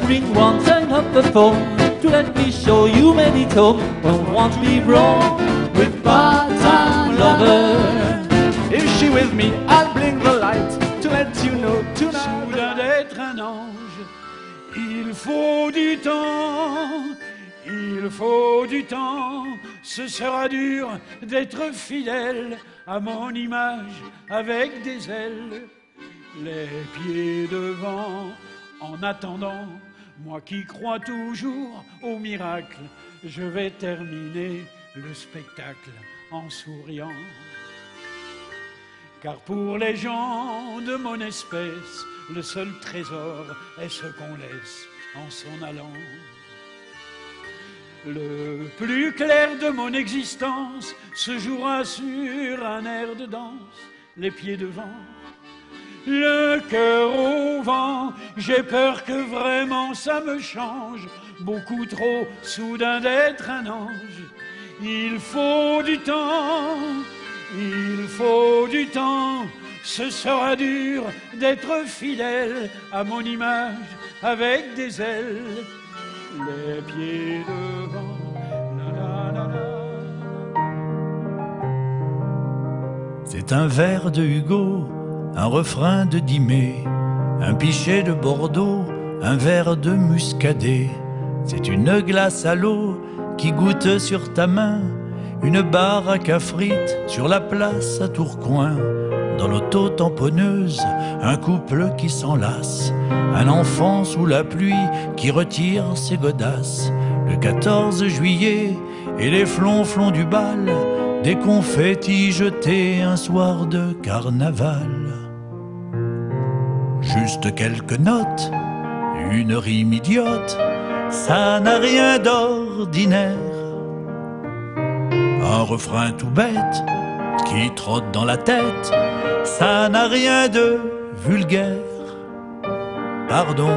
Ring once and up the phone to let me show you many home. Don't want to be wrong with part-time lover. Is she with me? I'll blink the light to let you know tonight. Soudain d'être un ange, il faut du temps, il faut du temps. Ce sera dur d'être fidèle à mon image avec des ailes, les pieds devant. En attendant, moi qui crois toujours au miracle, je vais terminer le spectacle en souriant. Car pour les gens de mon espèce, le seul trésor est ce qu'on laisse en s'en allant. Le plus clair de mon existence se jouera sur un air de danse, les pieds devant, le cœur au vent. J'ai peur que vraiment ça me change, beaucoup trop soudain d'être un ange. Il faut du temps, il faut du temps. Ce sera dur d'être fidèle à mon image avec des ailes, les pieds devant. La, la, la, la. C'est un vers de Hugo, un refrain de Dimé, un pichet de Bordeaux, un verre de Muscadet. C'est une glace à l'eau qui goûte sur ta main, une baraque à frites sur la place à Tourcoing. Dans l'auto tamponneuse, un couple qui s'enlace, un enfant sous la pluie qui retire ses godasses. Le 14 juillet et les flonflons du bal, des confettis jetés un soir de carnaval. Juste quelques notes, une rime idiote, ça n'a rien d'ordinaire. Un refrain tout bête qui trotte dans la tête, ça n'a rien de vulgaire. Pardon,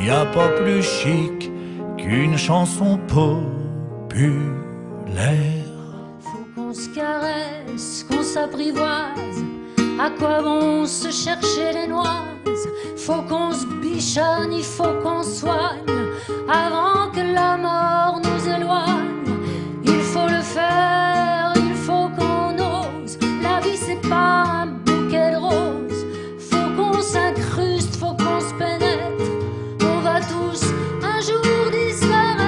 y a pas plus chic qu'une chanson populaire. Faut qu'on se caresse, qu'on s'apprivoise. À quoi bon se chercher les noises? Faut qu'on se bichonne, il faut qu'on soigne avant que la mort nous éloigne. Il faut le faire, il faut qu'on ose. La vie c'est pas un bouquet de roses. Faut qu'on s'incruste, faut qu'on se pénètre. On va tous un jour disparaître.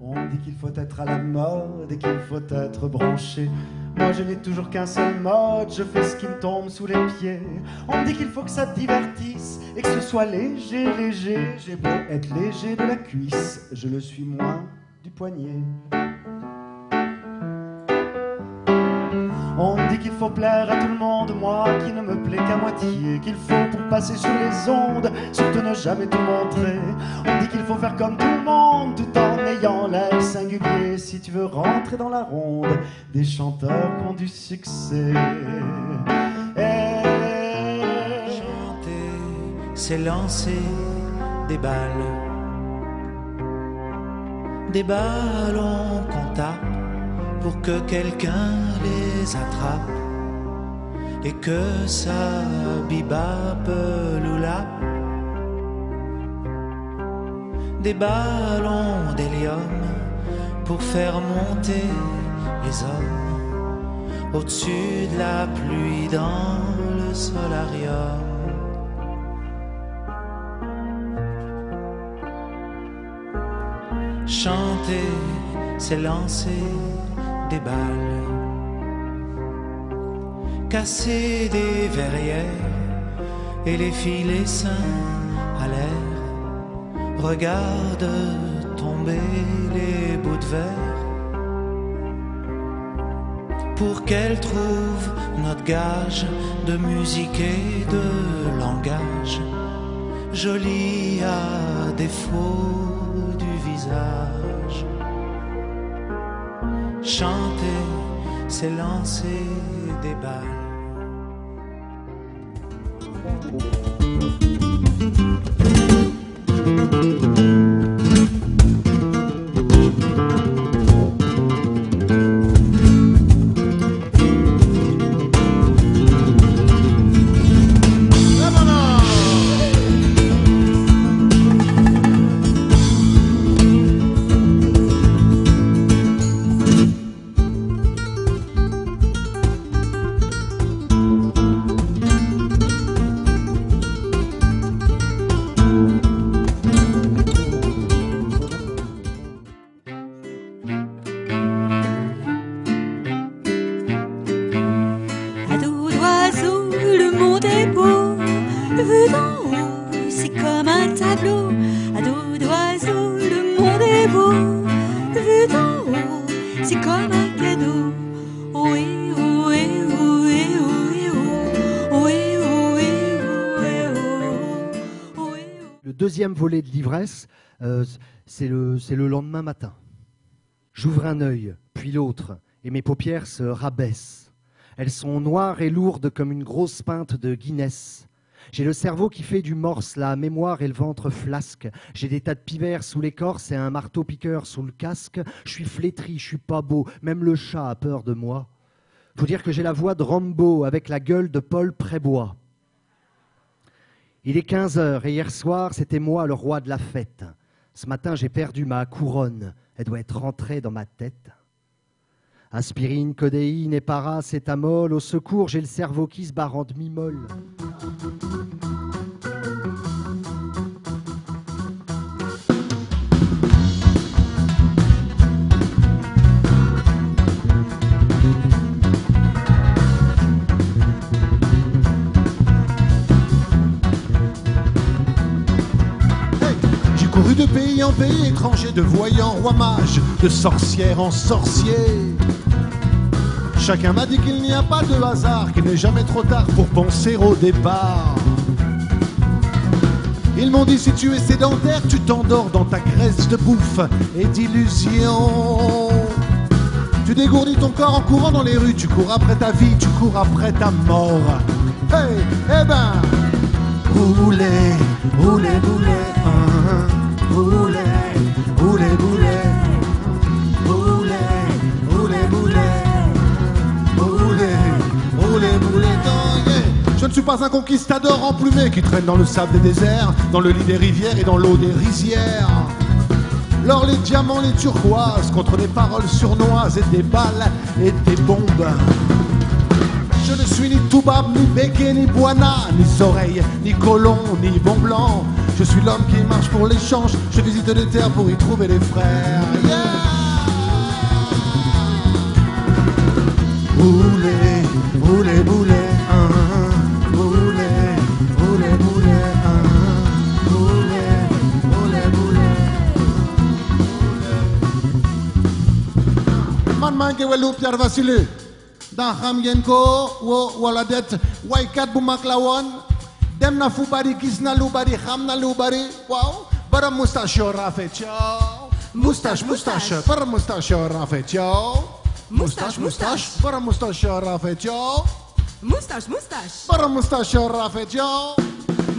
On dit qu'il faut être à la mode et qu'il faut être branché. Moi je n'ai toujours qu'un seul mode, je fais ce qui me tombe sous les pieds. On me dit qu'il faut que ça te divertisse et que ce soit léger, léger. J'ai beau être léger de la cuisse, je le suis moins du poignet. On me dit qu'il faut plaire à tout le monde, moi qui ne me plais qu'à moitié. Qu'il faut pour passer sur les ondes, surtout ne jamais tout montrer. On me dit qu'il faut faire comme tout le monde, tout en ayant l'air singulier. Si tu veux rentrer dans la ronde des chanteurs qui ont du succès. Chanter, c'est lancer des balles. Des ballons qu'on tape pour que quelqu'un les attrape et que ça bibape loulap. Des ballons d'hélium pour faire monter les hommes au-dessus de la pluie dans le solarium. Chanter, c'est lancer des balles. casser des verrières et les filets sains à l'air. Regarde tomber les bouts de verre pour qu'elle trouve notre gage de musique et de langage, joli à défaut du visage. Chanter, c'est lancer des balles. Deuxième volet de l'ivresse, c'est le lendemain matin. J'ouvre un œil, puis l'autre, et mes paupières se rabaissent. Elles sont noires et lourdes comme une grosse pinte de Guinness. J'ai le cerveau qui fait du morse, la mémoire et le ventre flasque. J'ai des tas de pivers sous l'écorce et un marteau-piqueur sous le casque. Je suis flétri, je suis pas beau, même le chat a peur de moi. Faut dire que j'ai la voix de Rambo avec la gueule de Paul Prébois. Il est 15h et hier soir, c'était moi le roi de la fête. Ce matin, j'ai perdu ma couronne. Elle doit être rentrée dans ma tête. Aspirine, codéine et paracétamol. Au secours, j'ai le cerveau qui se barre en demi-molle. Couru de pays en pays étranger, de voyants rois mages, de sorcières en sorciers. Chacun m'a dit qu'il n'y a pas de hasard, qu'il n'est jamais trop tard pour penser au départ. Ils m'ont dit si tu es sédentaire, tu t'endors dans ta graisse de bouffe et d'illusions. Tu dégourdis ton corps en courant dans les rues, tu cours après ta vie, tu cours après ta mort. Hey, eh ben, roulez, roulez, roulez, roulez, roulez, roulez, roulez, roulez, roulez, roulez, roulez, Je ne suis pas un conquistador emplumé qui traîne dans le sable des déserts, dans le lit des rivières et dans l'eau des rizières. L'or, les diamants, les turquoises, contre des paroles sournoises et des balles et des bombes. Je ne suis ni Toubab, ni Bégué, ni Boana, ni Oreille, ni Colomb, ni Bon Blanc. Je suis l'homme qui marche pour l'échange, je visite les terres pour y trouver les frères. Yeah! Roulez, roulez, roulez, roulez, roulez, roulez, roulez, roulez, roulez. Man man ke welu Pierre Vasile, dan ham yenko wo waladet waikat bumak lawan. Dem na fubari kis na lubari ham na lubari wow bara moustache rafet yo moustache moustache bara moustache rafet yo moustache moustache bara moustache rafet yo moustache moustache bara moustache rafet yo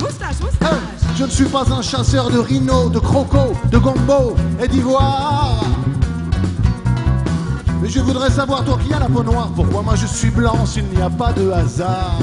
moustache moustache. Je ne suis pas un chasseur de rhinos, de crocos, de gombo et d'ivoire. Mais je voudrais savoir, toi qui as la peau noire, pourquoi moi je suis blanc s'il n'y a pas de hasard.